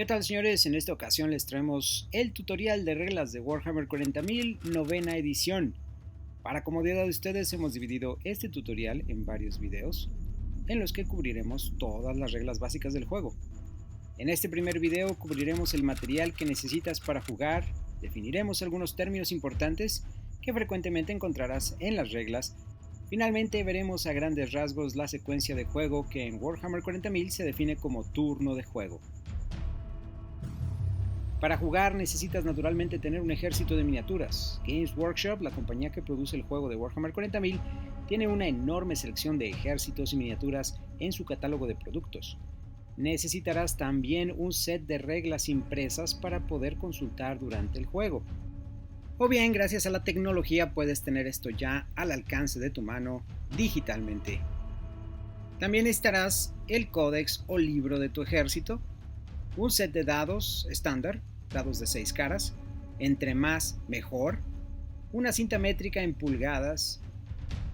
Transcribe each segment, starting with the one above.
¿Qué tal, señores? En esta ocasión les traemos el tutorial de reglas de Warhammer 40.000 novena edición. Para comodidad de ustedes hemos dividido este tutorial en varios videos en los que cubriremos todas las reglas básicas del juego. En este primer video cubriremos el material que necesitas para jugar, definiremos algunos términos importantes que frecuentemente encontrarás en las reglas. Finalmente veremos a grandes rasgos la secuencia de juego que en Warhammer 40.000 se define como turno de juego. Para jugar necesitas naturalmente tener un ejército de miniaturas. Games Workshop, la compañía que produce el juego de Warhammer 40.000, tiene una enorme selección de ejércitos y miniaturas en su catálogo de productos. Necesitarás también un set de reglas impresas para poder consultar durante el juego. O bien, gracias a la tecnología puedes tener esto ya al alcance de tu mano digitalmente. También necesitarás el códex o libro de tu ejército, un set de dados estándar, dados de 6 caras, entre más mejor, una cinta métrica en pulgadas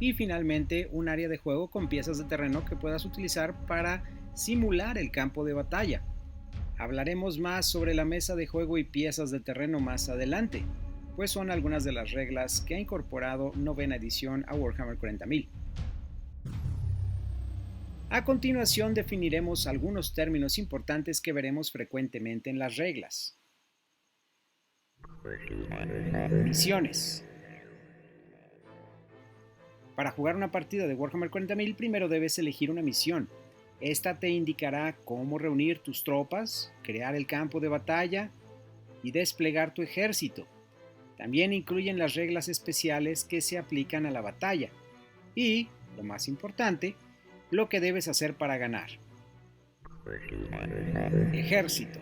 y finalmente un área de juego con piezas de terreno que puedas utilizar para simular el campo de batalla. Hablaremos más sobre la mesa de juego y piezas de terreno más adelante, pues son algunas de las reglas que ha incorporado novena edición a Warhammer 40.000. A continuación definiremos algunos términos importantes que veremos frecuentemente en las reglas. Misiones. Para jugar una partida de Warhammer 40.000 primero debes elegir una misión. Esta te indicará cómo reunir tus tropas, crear el campo de batalla y desplegar tu ejército. También incluyen las reglas especiales que se aplican a la batalla y, lo más importante, lo que debes hacer para ganar. Ejército.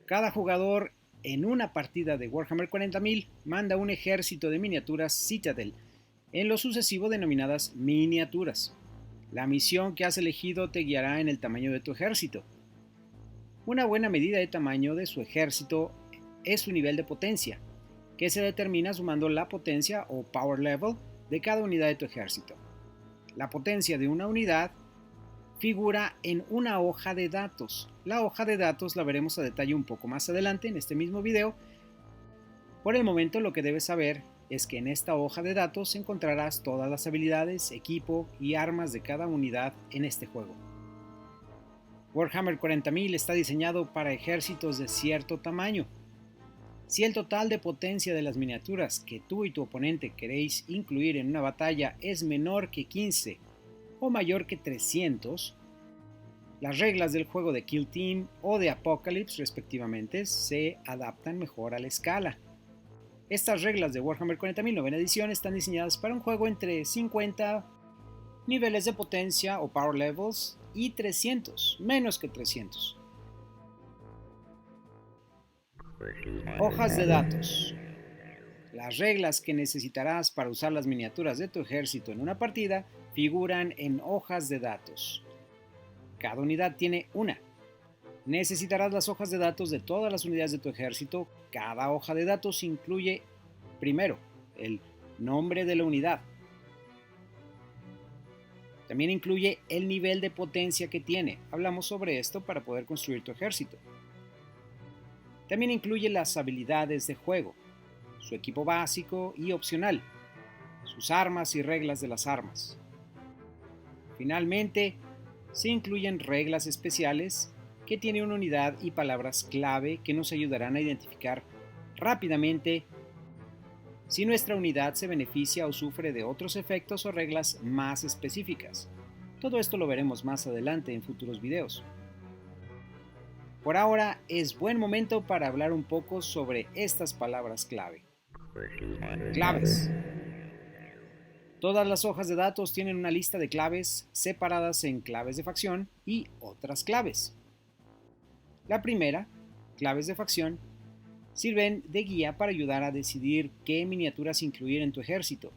Cada jugador en una partida de Warhammer 40.000 manda un ejército de miniaturas Citadel, en lo sucesivo denominadas miniaturas. La misión que has elegido te guiará en el tamaño de tu ejército. Una buena medida de tamaño de su ejército es su nivel de potencia, que se determina sumando la potencia o power level de cada unidad de tu ejército. La potencia de una unidad figura en una hoja de datos. La hoja de datos la veremos a detalle un poco más adelante en este mismo video. Por el momento lo que debes saber es que en esta hoja de datos encontrarás todas las habilidades, equipo y armas de cada unidad en este juego. Warhammer 40.000 está diseñado para ejércitos de cierto tamaño. Si el total de potencia de las miniaturas que tú y tu oponente queréis incluir en una batalla es menor que 15 o mayor que 300, las reglas del juego de Kill Team o de Apocalypse respectivamente se adaptan mejor a la escala. Estas reglas de Warhammer 40.000 novena edición están diseñadas para un juego entre 50 niveles de potencia o power levels y 300, menos que 300. Hojas de datos. Las reglas que necesitarás para usar las miniaturas de tu ejército en una partida figuran en hojas de datos. Cada unidad tiene una. Necesitarás las hojas de datos de todas las unidades de tu ejército. Cada hoja de datos incluye, primero, el nombre de la unidad. También incluye el nivel de potencia que tiene. Hablamos sobre esto para poder construir tu ejército. También incluye las habilidades de juego, su equipo básico y opcional, sus armas y reglas de las armas. Finalmente, se incluyen reglas especiales que tienen una unidad y palabras clave que nos ayudarán a identificar rápidamente si nuestra unidad se beneficia o sufre de otros efectos o reglas más específicas. Todo esto lo veremos más adelante en futuros videos. Por ahora es buen momento para hablar un poco sobre estas palabras clave. Claves. Todas las hojas de datos tienen una lista de claves separadas en claves de facción y otras claves. La primera, claves de facción, sirven de guía para ayudar a decidir qué miniaturas incluir en tu ejército.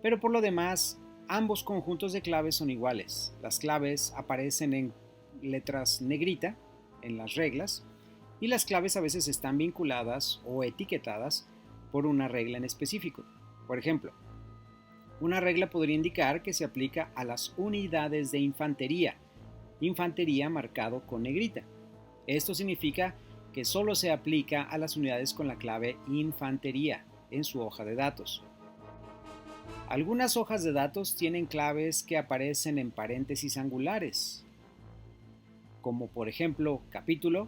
Pero por lo demás, ambos conjuntos de claves son iguales. Las claves aparecen en letras negrita en las reglas y las claves a veces están vinculadas o etiquetadas por una regla en específico. Por ejemplo, una regla podría indicar que se aplica a las unidades de infantería marcado con negrita. Esto significa que solo se aplica a las unidades con la clave infantería en su hoja de datos. Algunas hojas de datos tienen claves que aparecen en paréntesis angulares, como por ejemplo capítulo,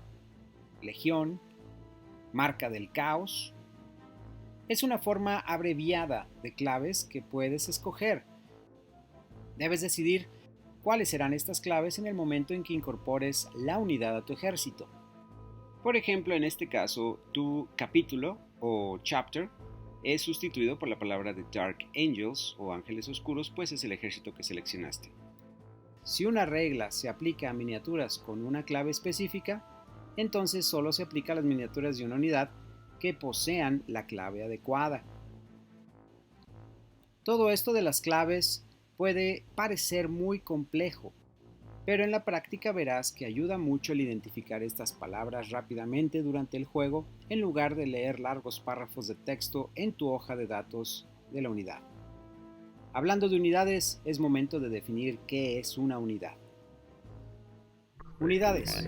legión, marca del caos. Es una forma abreviada de claves que puedes escoger. Debes decidir cuáles serán estas claves en el momento en que incorpores la unidad a tu ejército. Por ejemplo, en este caso, tu capítulo o chapter es sustituido por la palabra de Dark Angels o ángeles oscuros, pues es el ejército que seleccionaste. Si una regla se aplica a miniaturas con una clave específica, entonces solo se aplica a las miniaturas de una unidad que posean la clave adecuada. Todo esto de las claves puede parecer muy complejo, pero en la práctica verás que ayuda mucho el identificar estas palabras rápidamente durante el juego en lugar de leer largos párrafos de texto en tu hoja de datos de la unidad. Hablando de unidades, es momento de definir qué es una unidad. Unidades.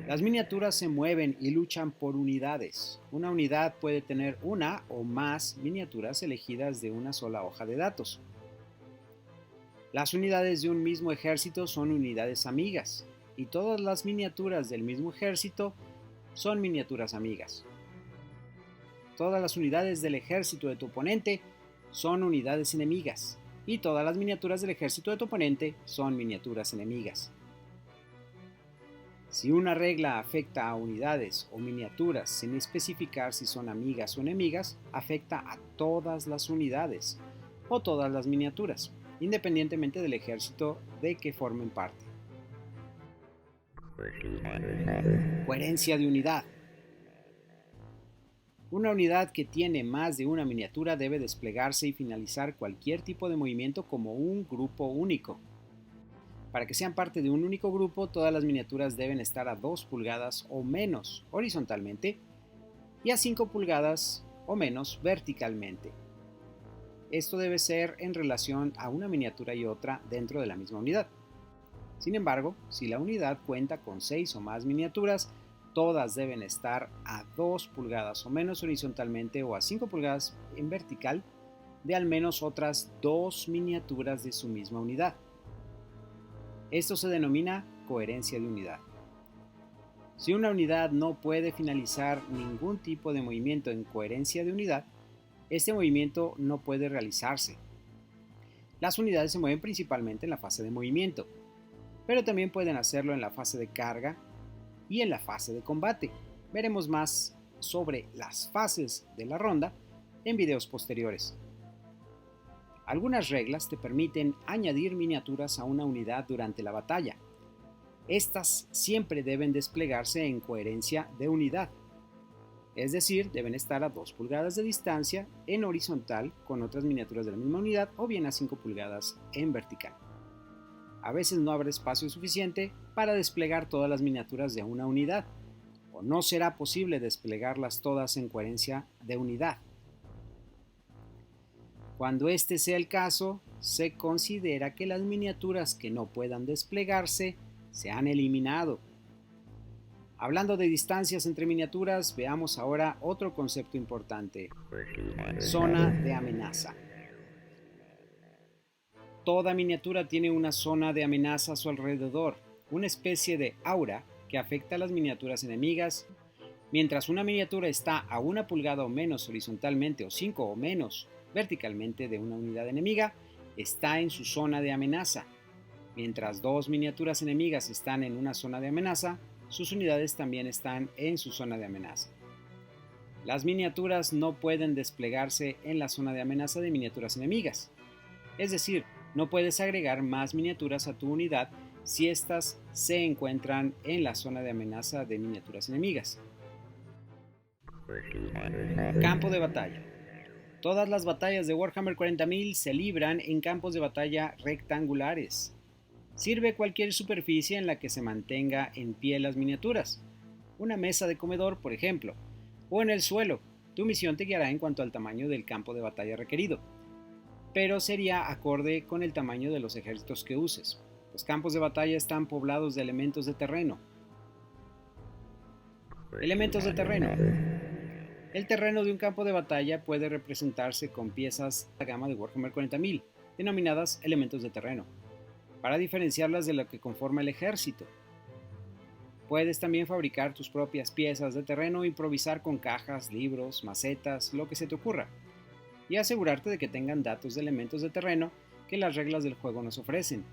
Las miniaturas se mueven y luchan por unidades. Una unidad puede tener una o más miniaturas elegidas de una sola hoja de datos. Las unidades de un mismo ejército son unidades amigas, y todas las miniaturas del mismo ejército son miniaturas amigas. Todas las unidades del ejército de tu oponente son unidades enemigas, y todas las miniaturas del ejército de tu oponente son miniaturas enemigas. Si una regla afecta a unidades o miniaturas sin especificar si son amigas o enemigas, afecta a todas las unidades o todas las miniaturas, independientemente del ejército de que formen parte. Coherencia de unidad. Una unidad que tiene más de una miniatura debe desplegarse y finalizar cualquier tipo de movimiento como un grupo único. Para que sean parte de un único grupo, todas las miniaturas deben estar a 2 pulgadas o menos horizontalmente y a 5 pulgadas o menos verticalmente. Esto debe ser en relación a una miniatura y otra dentro de la misma unidad. Sin embargo, si la unidad cuenta con 6 o más miniaturas, todas deben estar a 2 pulgadas o menos horizontalmente o a 5 pulgadas en vertical de al menos otras 2 miniaturas de su misma unidad. Esto se denomina coherencia de unidad. Si una unidad no puede finalizar ningún tipo de movimiento en coherencia de unidad, este movimiento no puede realizarse. Las unidades se mueven principalmente en la fase de movimiento, pero también pueden hacerlo en la fase de carga y en la fase de combate. Veremos más sobre las fases de la ronda en videos posteriores. Algunas reglas te permiten añadir miniaturas a una unidad durante la batalla. Estas siempre deben desplegarse en coherencia de unidad. Es decir, deben estar a 2 pulgadas de distancia en horizontal con otras miniaturas de la misma unidad o bien a 5 pulgadas en vertical. A veces no habrá espacio suficiente para desplegar todas las miniaturas de una unidad, o no será posible desplegarlas todas en coherencia de unidad. Cuando este sea el caso, se considera que las miniaturas que no puedan desplegarse se han eliminado. Hablando de distancias entre miniaturas, veamos ahora otro concepto importante: zona de amenaza. Toda miniatura tiene una zona de amenaza a su alrededor, una especie de aura que afecta a las miniaturas enemigas. Mientras una miniatura está a 1 pulgada o menos horizontalmente o 5 o menos verticalmente de una unidad enemiga, está en su zona de amenaza. Mientras 2 miniaturas enemigas están en una zona de amenaza, sus unidades también están en su zona de amenaza. Las miniaturas no pueden desplegarse en la zona de amenaza de miniaturas enemigas. Es decir, no puedes agregar más miniaturas a tu unidad si éstas se encuentran en la zona de amenaza de miniaturas enemigas. Campo de batalla. Todas las batallas de Warhammer 40.000 se libran en campos de batalla rectangulares. Sirve cualquier superficie en la que se mantenga en pie las miniaturas. Una mesa de comedor, por ejemplo, o en el suelo. Tu misión te guiará en cuanto al tamaño del campo de batalla requerido, pero sería acorde con el tamaño de los ejércitos que uses. Los campos de batalla están poblados de elementos de terreno. Elementos de terreno. El terreno de un campo de batalla puede representarse con piezas de la gama de Warhammer 40.000, denominadas elementos de terreno, para diferenciarlas de lo que conforma el ejército. Puedes también fabricar tus propias piezas de terreno e improvisar con cajas, libros, macetas, lo que se te ocurra, y asegurarte de que tengan datos de elementos de terreno que las reglas del juego nos ofrecen.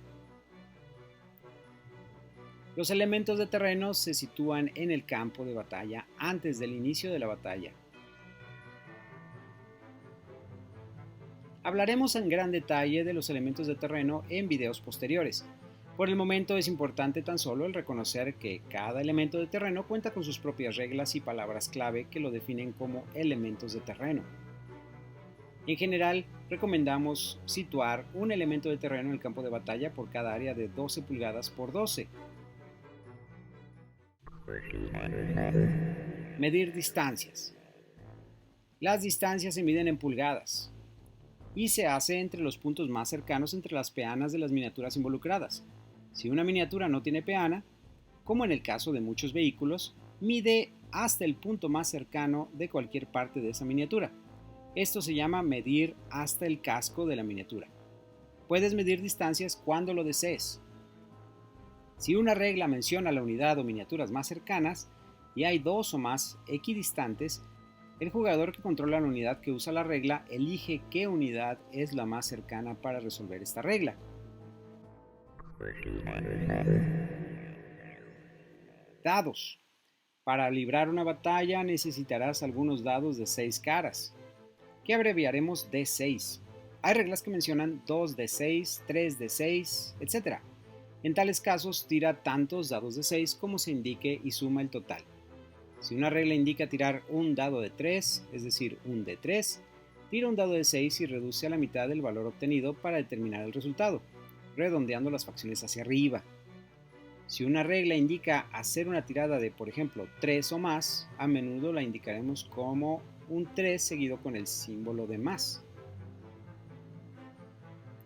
Los elementos de terreno se sitúan en el campo de batalla antes del inicio de la batalla. Hablaremos en gran detalle de los elementos de terreno en videos posteriores. Por el momento es importante tan solo el reconocer que cada elemento de terreno cuenta con sus propias reglas y palabras clave que lo definen como elementos de terreno. En general, recomendamos situar un elemento de terreno en el campo de batalla por cada área de 12 pulgadas por 12. Medir distancias. Las distancias se miden en pulgadas y se hace entre los puntos más cercanos entre las peanas de las miniaturas involucradas. Si una miniatura no tiene peana, como en el caso de muchos vehículos, mide hasta el punto más cercano de cualquier parte de esa miniatura. Esto se llama medir hasta el casco de la miniatura. Puedes medir distancias cuando lo desees. Si una regla menciona la unidad o miniaturas más cercanas y hay dos o más equidistantes, el jugador que controla la unidad que usa la regla elige qué unidad es la más cercana para resolver esta regla. Dados. Para librar una batalla necesitarás algunos dados de 6 caras, que abreviaremos D6. Hay reglas que mencionan 2D6, 3D6, etc. En tales casos, tira tantos dados de 6 como se indique y suma el total. Si una regla indica tirar un dado de 3, es decir, un D3, tira un dado de 6 y reduce a la mitad el valor obtenido para determinar el resultado, redondeando las facciones hacia arriba. Si una regla indica hacer una tirada de, por ejemplo, 3 o más, a menudo la indicaremos como un 3 seguido con el símbolo de más.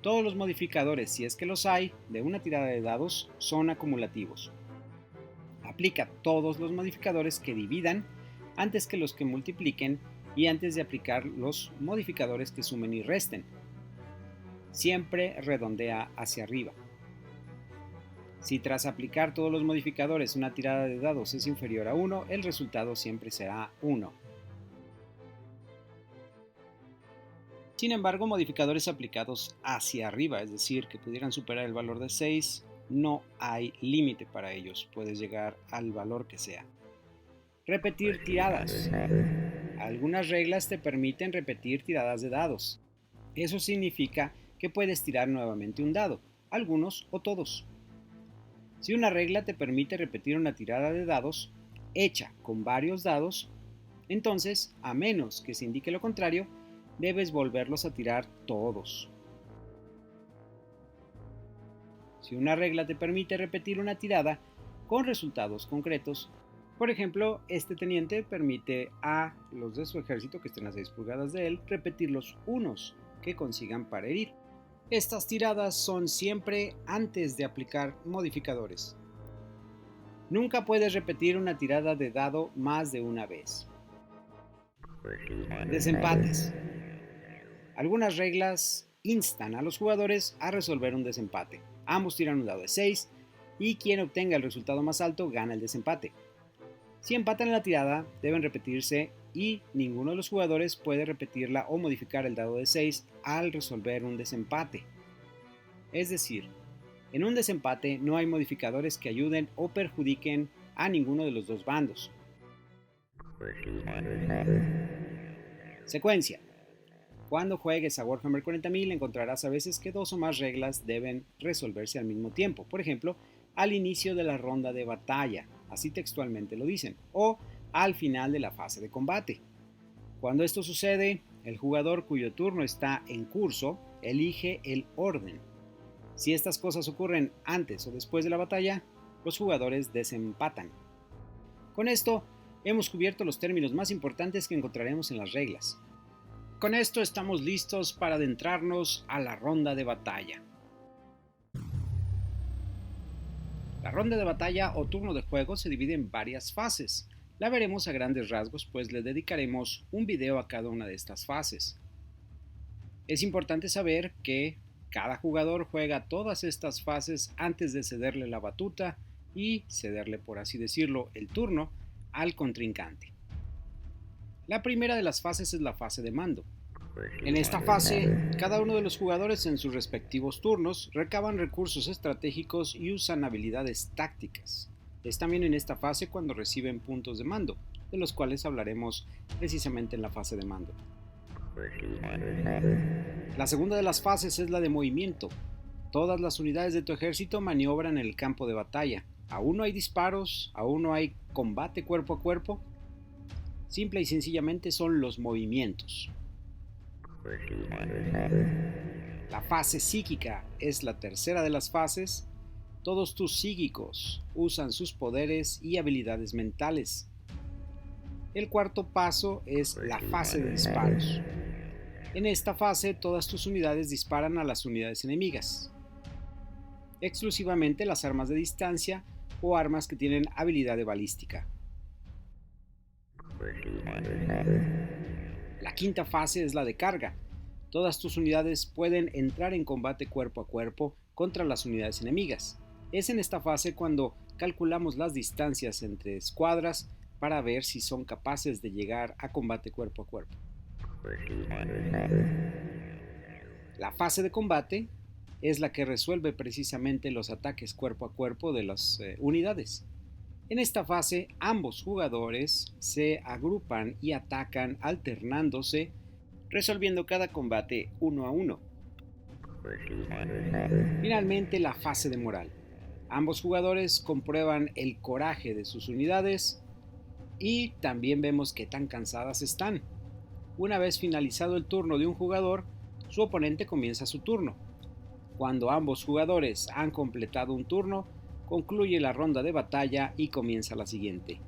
Todos los modificadores, si es que los hay, de una tirada de dados son acumulativos. Aplica todos los modificadores que dividan antes que los que multipliquen y antes de aplicar los modificadores que sumen y resten. Siempre redondea hacia arriba. Si tras aplicar todos los modificadores una tirada de dados es inferior a 1, el resultado siempre será 1. Sin embargo, modificadores aplicados hacia arriba, es decir, que pudieran superar el valor de 6, no hay límite para ellos, puedes llegar al valor que sea. Repetir tiradas. Algunas reglas te permiten repetir tiradas de dados. Eso significa que puedes tirar nuevamente un dado, algunos o todos. Si una regla te permite repetir una tirada de dados hecha con varios dados, entonces, a menos que se indique lo contrario, debes volverlos a tirar todos. Si una regla te permite repetir una tirada con resultados concretos, por ejemplo, este teniente permite a los de su ejército que estén a 6 pulgadas de él repetir los unos que consigan para herir. Estas tiradas son siempre antes de aplicar modificadores. Nunca puedes repetir una tirada de dado más de una vez. Desempates. Algunas reglas instan a los jugadores a resolver un desempate. Ambos tiran un dado de 6 y quien obtenga el resultado más alto gana el desempate. Si empatan en la tirada, deben repetirse y ninguno de los jugadores puede repetirla o modificar el dado de 6 al resolver un desempate. Es decir, en un desempate no hay modificadores que ayuden o perjudiquen a ninguno de los dos bandos. Secuencia. Cuando juegues a Warhammer 40.000 encontrarás a veces que 2 o más reglas deben resolverse al mismo tiempo. Por ejemplo, al inicio de la ronda de batalla, así textualmente lo dicen, o al final de la fase de combate. Cuando esto sucede, el jugador cuyo turno está en curso elige el orden. Si estas cosas ocurren antes o después de la batalla, los jugadores desempatan. Con esto, hemos cubierto los términos más importantes que encontraremos en las reglas. Con esto estamos listos para adentrarnos a la ronda de batalla. La ronda de batalla o turno de juego se divide en varias fases. La veremos a grandes rasgos, pues le dedicaremos un video a cada una de estas fases. Es importante saber que cada jugador juega todas estas fases antes de cederle la batuta y cederle, por así decirlo, el turno al contrincante. La primera de las fases es la fase de mando. En esta fase, cada uno de los jugadores en sus respectivos turnos recaban recursos estratégicos y usan habilidades tácticas. Es también en esta fase cuando reciben puntos de mando, de los cuales hablaremos precisamente en la fase de mando. La segunda de las fases es la de movimiento. Todas las unidades de tu ejército maniobran en el campo de batalla. Aún no hay disparos, aún no hay combate cuerpo a cuerpo. Simple y sencillamente son los movimientos. La fase psíquica es la tercera de las fases. Todos tus psíquicos usan sus poderes y habilidades mentales. El cuarto paso es la fase de disparos. En esta fase todas tus unidades disparan a las unidades enemigas, exclusivamente las armas de distancia o armas que tienen habilidad de balística. La quinta fase es la de carga. Todas tus unidades pueden entrar en combate cuerpo a cuerpo contra las unidades enemigas. Es en esta fase cuando calculamos las distancias entre escuadras para ver si son capaces de llegar a combate cuerpo a cuerpo. La fase de combate es la que resuelve precisamente los ataques cuerpo a cuerpo de las unidades. En esta fase, ambos jugadores se agrupan y atacan alternándose, resolviendo cada combate uno a uno. Finalmente, la fase de moral. Ambos jugadores comprueban el coraje de sus unidades y también vemos qué tan cansadas están. Una vez finalizado el turno de un jugador, su oponente comienza su turno. Cuando ambos jugadores han completado un turno, concluye la ronda de batalla y comienza la siguiente.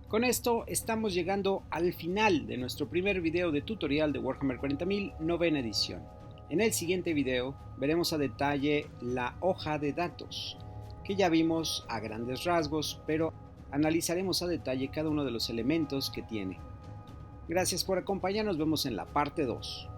Con esto estamos llegando al final de nuestro primer video de tutorial de Warhammer 40.000 novena edición. En el siguiente video veremos a detalle la hoja de datos, que ya vimos a grandes rasgos, pero analizaremos a detalle cada uno de los elementos que tiene. Gracias por acompañarnos, nos vemos en la parte 2.